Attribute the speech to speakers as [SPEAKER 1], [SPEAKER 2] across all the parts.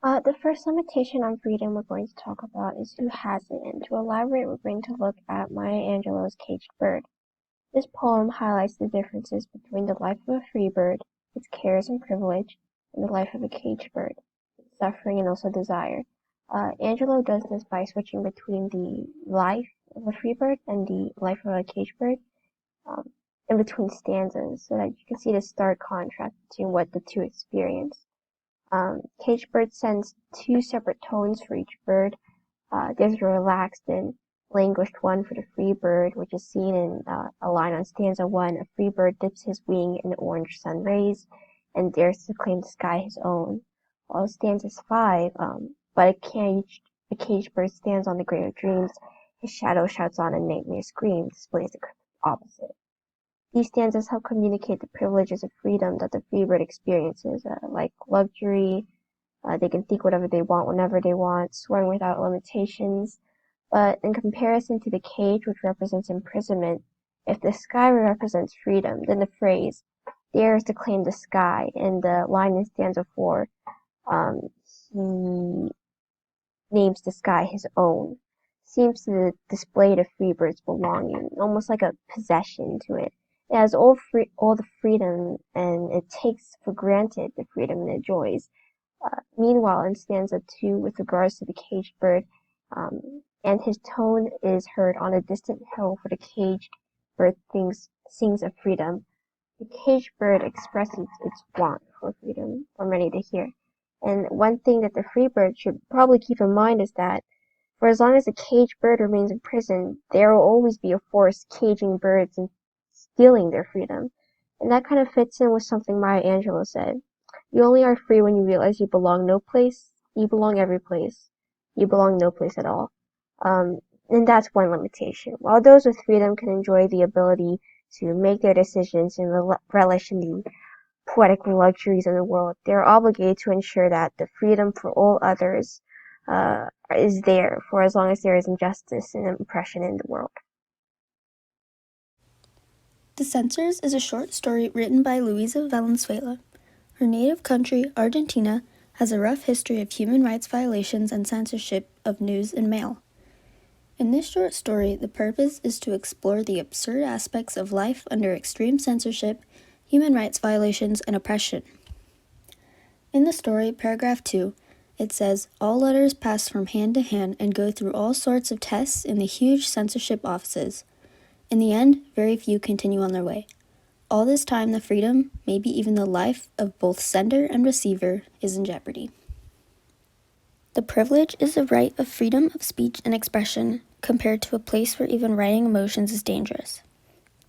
[SPEAKER 1] The first limitation on freedom we're going to talk about is who has it, and to elaborate, we're going to look at Maya Angelou's Caged Bird. This poem highlights the differences between the life of a free bird, its cares and privilege, and the life of a caged bird, its suffering and also desire. Angelou does this by switching between the life of a free bird and the life of a caged bird, um, in between stanzas, so that you can see the stark contrast between what the two experience. Caged bird sends two separate tones for each bird. There's a relaxed and languished one for the free bird, which is seen in a line on stanza 1. A free bird dips his wing in the orange sun rays and dares to claim the sky his own. While stanza 5, but a caged bird stands on the grave of dreams. His shadow shouts on a nightmare scream, displays the opposite. These stanzas help communicate the privileges of freedom that the free bird experiences, like luxury. They can think whatever they want whenever they want, soaring without limitations. But in comparison to the cage, which represents imprisonment, if the sky represents freedom, then the phrase dares to claim the sky in the line in stanza 4, he names the sky his own, seems to display the free bird's belonging, almost like a possession to it. It has all the freedom, and it takes for granted the freedom it enjoys. Meanwhile, in stanza 2, with regards to the caged bird, and his tone is heard on a distant hill, for the caged bird sings of freedom. The caged bird expresses its want for freedom for many to hear. And one thing that the free bird should probably keep in mind is that for as long as the caged bird remains in prison, there will always be a force caging birds and stealing their freedom. And that kind of fits in with something Maya Angelou said. You only are free when you realize you belong no place, you belong every place, you belong no place at all. And that's one limitation. While those with freedom can enjoy the ability to make their decisions and relish in the poetic luxuries of the world, they are obligated to ensure that the freedom for all others is there for as long as there is injustice and oppression in the world.
[SPEAKER 2] The Censors is a short story written by Luisa Valenzuela. Her native country, Argentina, has a rough history of human rights violations and censorship of news and mail. In this short story, the purpose is to explore the absurd aspects of life under extreme censorship, human rights violations, and oppression. In the story, paragraph 2, it says, all letters pass from hand to hand and go through all sorts of tests in the huge censorship offices. In the end, very few continue on their way. All this time, the freedom, maybe even the life of both sender and receiver, is in jeopardy. The privilege is the right of freedom of speech and expression, compared to a place where even writing emotions is dangerous.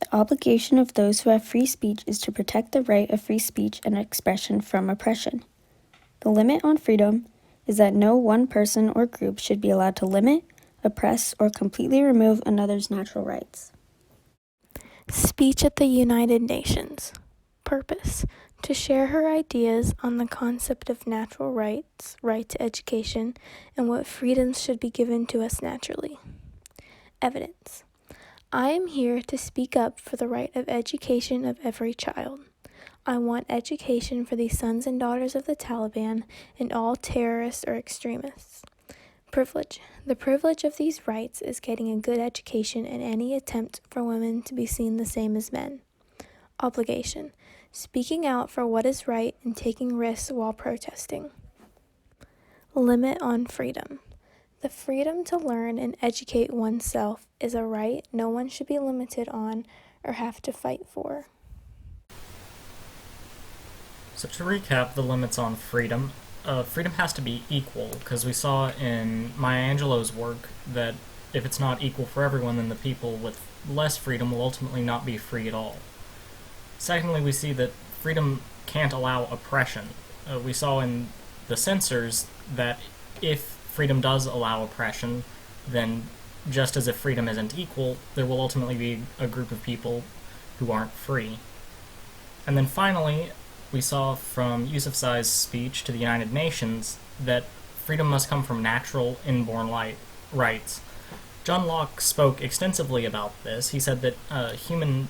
[SPEAKER 2] The obligation of those who have free speech is to protect the right of free speech and expression from oppression. The limit on freedom is that no one person or group should be allowed to limit, oppress, or completely remove another's natural rights.
[SPEAKER 3] Speech at the United Nations. Purpose: to share her ideas on the concept of natural rights, right to education, and what freedoms should be given to us naturally. Evidence: I am here to speak up for the right of education of every child. I want education for the sons and daughters of the Taliban and all terrorists or extremists. Privilege: the privilege of these rights is getting a good education and any attempt for women to be seen the same as men. Obligation: speaking out for what is right and taking risks while protesting. Limit on freedom: the freedom to learn and educate oneself is a right no one should be limited on or have to fight for.
[SPEAKER 4] So to recap the limits on freedom, freedom has to be equal, because we saw in Maya Angelou's work that if it's not equal for everyone, then the people with less freedom will ultimately not be free at all. Secondly, we see that freedom can't allow oppression. We saw in the censors that if freedom does allow oppression, then just as if freedom isn't equal, there will ultimately be a group of people who aren't free. And then finally, we saw from Yousafzai's speech to the United Nations that freedom must come from natural, inborn rights. John Locke spoke extensively about this. He said that humans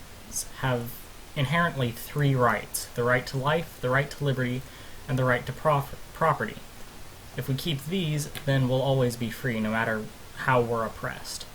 [SPEAKER 4] have inherently 3 rights: the right to life, the right to liberty, and the right to property. If we keep these, then we'll always be free, no matter how we're oppressed.